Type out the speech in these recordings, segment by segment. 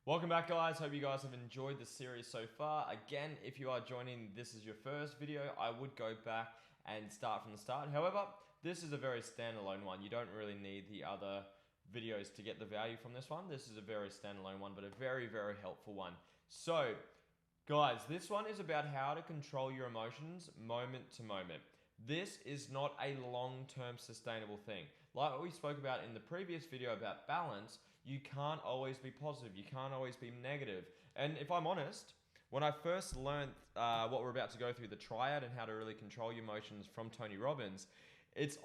Welcome back, guys. Hope you guys have enjoyed the series so far. Again, if you are joining, this is your first video, I would go back and start from the start. However, this is a very standalone one. You don't really need the other videos to get the value from this one. This is a very standalone one, but a very, very helpful one. So, guys, this one is about how to control your emotions moment to moment. This is not a long-term sustainable thing. Like what we spoke about in the previous video about balance, you can't always be positive. You can't always be negative. And if I'm honest, when I first learned what we're about to go through, the triad and how to really control your emotions from Tony Robbins,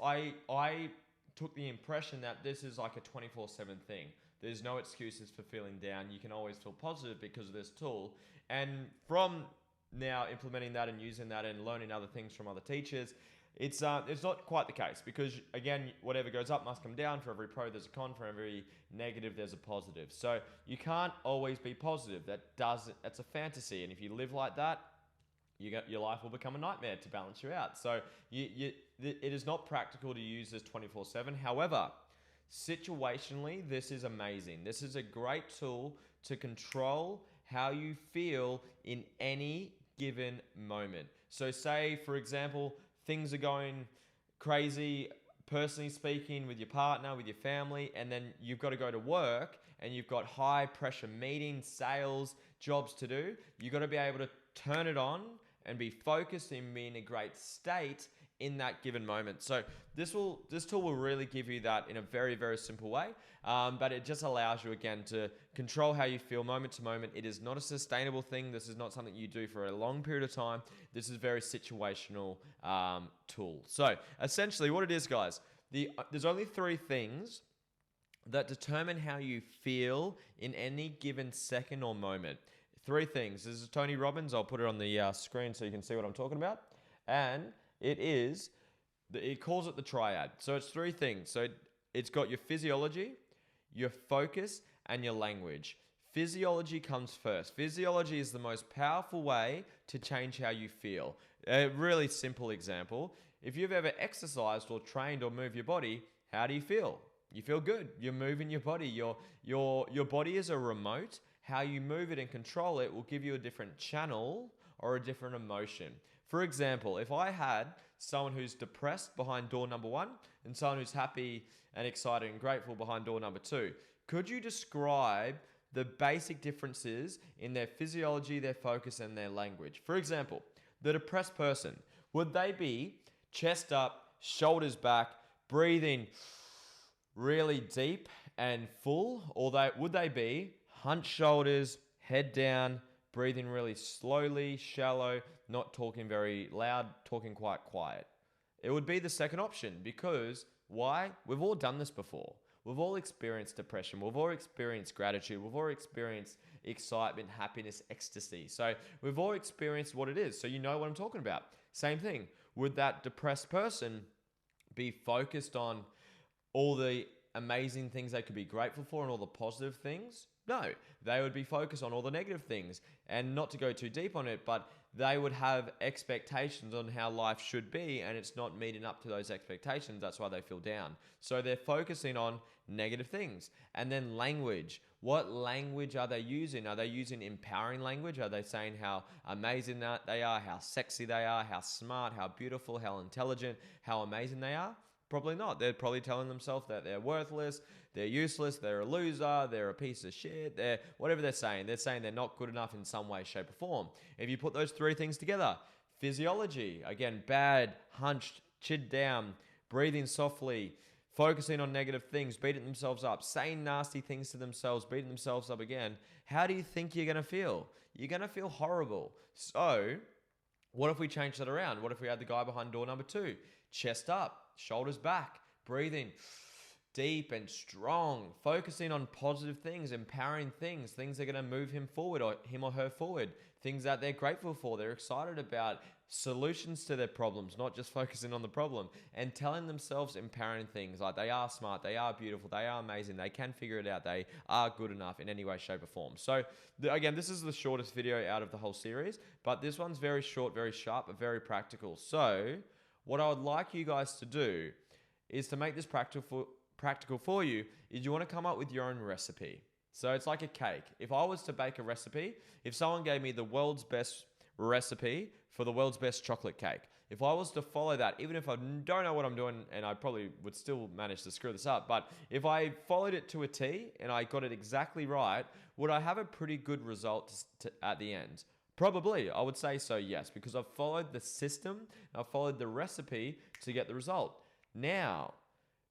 I took the impression that this is like a 24/7 thing. There's no excuses for feeling down. You can always feel positive because of this tool. And from now implementing that and using that and learning other things from other teachers, it's not quite the case because again, whatever goes up must come down. For every pro, there's a con. For every negative, there's a positive. So you can't always be positive. That's a fantasy, and if you live like that, your life will become a nightmare to balance you out. So it is not practical to use this 24/7. However, situationally, this is amazing. This is a great tool to control how you feel in any given moment. So say, for example, things are going crazy, personally speaking, with your partner, with your family, and then you've got to go to work and you've got high pressure meetings, sales, jobs to do. You've got to be able to turn it on and be focused and be in a great state in that given moment. So this tool will really give you that in a very, very simple way. But it just allows you again to control how you feel moment to moment. It is not a sustainable thing. This is not something you do for a long period of time. This is a very situational tool. So essentially what it is, guys, there's only three things that determine how you feel in any given second or moment. Three things. This is Tony Robbins. I'll put it on the screen so you can see what I'm talking about. And it calls it the triad. So it's three things. So it's got your physiology, your focus, and your language. Physiology comes first. Physiology is the most powerful way to change how you feel. A really simple example. If you've ever exercised or trained or moved your body, how do you feel? You feel good. You're moving your body. Your body is a remote. How you move it and control it will give you a different channel or a different emotion. For example, if I had someone who's depressed behind door number one and someone who's happy and excited and grateful behind door number two, could you describe the basic differences in their physiology, their focus, and their language? For example, the depressed person, would they be chest up, shoulders back, breathing really deep and full, or would they be hunched shoulders, head down, breathing really slowly, shallow, not talking very loud, talking quite quiet? It would be the second option because why? We've all done this before. We've all experienced depression. We've all experienced gratitude. We've all experienced excitement, happiness, ecstasy. So we've all experienced what it is. So you know what I'm talking about. Same thing. Would that depressed person be focused on all the amazing things they could be grateful for and all the positive things? No, they would be focused on all the negative things. And not to go too deep on it, but they would have expectations on how life should be and it's not meeting up to those expectations. That's why they feel down. So they're focusing on negative things. And then language. What language are they using? Are they using empowering language? Are they saying how amazing that they are, how sexy they are, how smart, how beautiful, how intelligent, how amazing they are? Probably not. They're probably telling themselves that they're worthless, they're useless, they're a loser, they're a piece of shit, they're whatever they're saying. They're saying they're not good enough in some way, shape, or form. If you put those three things together, physiology, again, bad, hunched, chin down, breathing softly, focusing on negative things, beating themselves up, saying nasty things to themselves, beating themselves up again, how do you think you're going to feel? You're going to feel horrible. So what if we change that around? What if we had the guy behind door number two? Chest up, shoulders back, breathing deep and strong, focusing on positive things, empowering things that are going to move him forward or him or her forward, things that they're grateful for, they're excited about, solutions to their problems, not just focusing on the problem, and telling themselves empowering things like they are smart, they are beautiful, they are amazing, they can figure it out, they are good enough in any way, shape, or form. So again, this is the shortest video out of the whole series, but this one's very short, very sharp, but very practical. So what I would like you guys to do is to make this practical for you is you want to come up with your own recipe. So it's like a cake. If I was to bake a recipe, if someone gave me the world's best recipe for the world's best chocolate cake, if I was to follow that, even if I don't know what I'm doing, and I probably would still manage to screw this up, but if I followed it to a T and I got it exactly right, would I have a pretty good result at the end? Probably, I would say so, yes, because I've followed the system, I've followed the recipe to get the result. Now,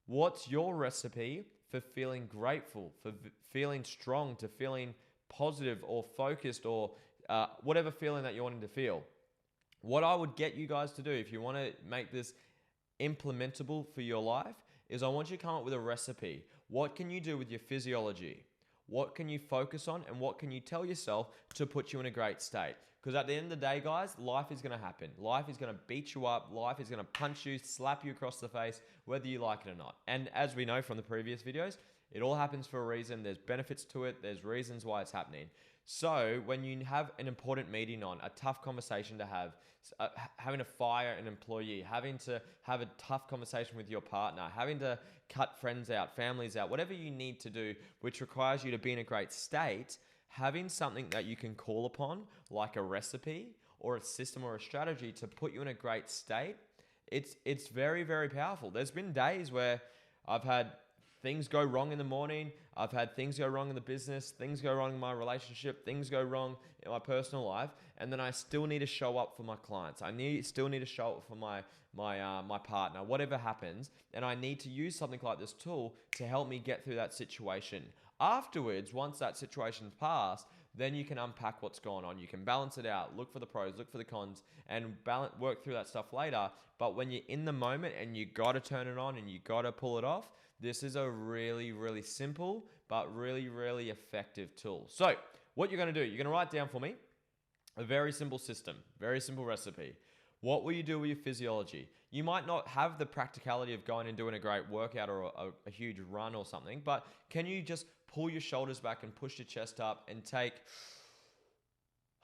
what's your recipe for feeling grateful, for feeling strong, to feeling positive or focused, or whatever feeling that you're wanting to feel? What I would get you guys to do, if you want to make this implementable for your life, is I want you to come up with a recipe. What can you do with your physiology? What can you focus on, and what can you tell yourself to put you in a great state? Because at the end of the day, guys, life is going to happen. Life is going to beat you up. Life is going to punch you, slap you across the face, whether you like it or not. And as we know from the previous videos, it all happens for a reason. There's benefits to it. There's reasons why it's happening. So when you have an important meeting on, a tough conversation to have, having to fire an employee, having to have a tough conversation with your partner, having to cut friends out, families out, whatever you need to do, which requires you to be in a great state, having something that you can call upon, like a recipe or a system or a strategy to put you in a great state, it's very, very powerful. There's been days where I've had things go wrong in the morning. I've had things go wrong in the business, things go wrong in my relationship, things go wrong in my personal life, and then I still need to show up for my clients. Still need to show up for my partner, whatever happens, and I need to use something like this tool to help me get through that situation. Afterwards, once that situation's passed, then you can unpack what's going on. You can balance it out, look for the pros, look for the cons, and work through that stuff later. But when you're in the moment and you got to turn it on and you got to pull it off, this is a really, really simple, but really, really effective tool. So what you're going to do, you're going to write down for me a very simple system, very simple recipe. What will you do with your physiology? You might not have the practicality of going and doing a great workout or a huge run or something, but can you just pull your shoulders back and push your chest up and take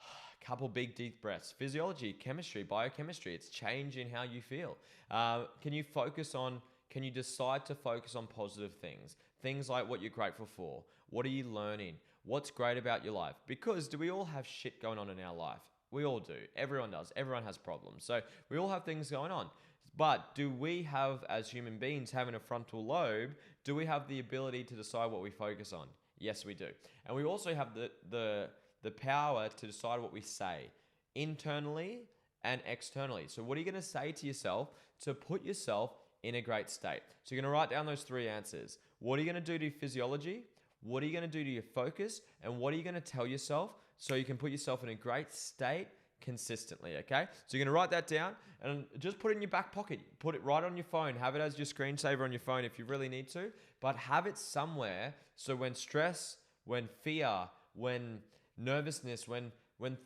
a couple big deep breaths? Physiology, chemistry, biochemistry, it's changing how you feel. Can you decide to focus on positive things? Things like what you're grateful for. What are you learning? What's great about your life? Because do we all have shit going on in our life? We all do. Everyone does. Everyone has problems. So we all have things going on. But do we have, as human beings, having a frontal lobe, do we have the ability to decide what we focus on? Yes, we do. And we also have the power to decide what we say internally and externally. So what are you going to say to yourself to put yourself in a great state? So you're going to write down those three answers. What are you going to do to your physiology? What are you going to do to your focus? And what are you going to tell yourself so you can put yourself in a great state consistently, okay? So you're going to write that down and just put it in your back pocket. Put it right on your phone. Have it as your screensaver on your phone if you really need to, but have it somewhere so when stress, when fear, when nervousness, when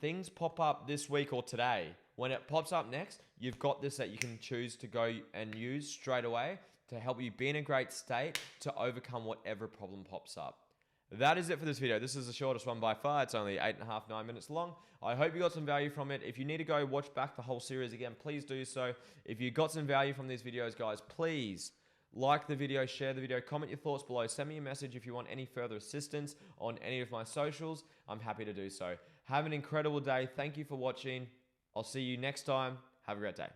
things pop up this week or today, when it pops up next, you've got this that you can choose to go and use straight away to help you be in a great state to overcome whatever problem pops up. That is it for this video. This is the shortest one by far. It's only 8.5, 9 minutes long. I hope you got some value from it. If you need to go watch back the whole series again, please do so. If you got some value from these videos, guys, please like the video, share the video, comment your thoughts below. Send me a message if you want any further assistance on any of my socials. I'm happy to do so. Have an incredible day. Thank you for watching. I'll see you next time. Have a great day.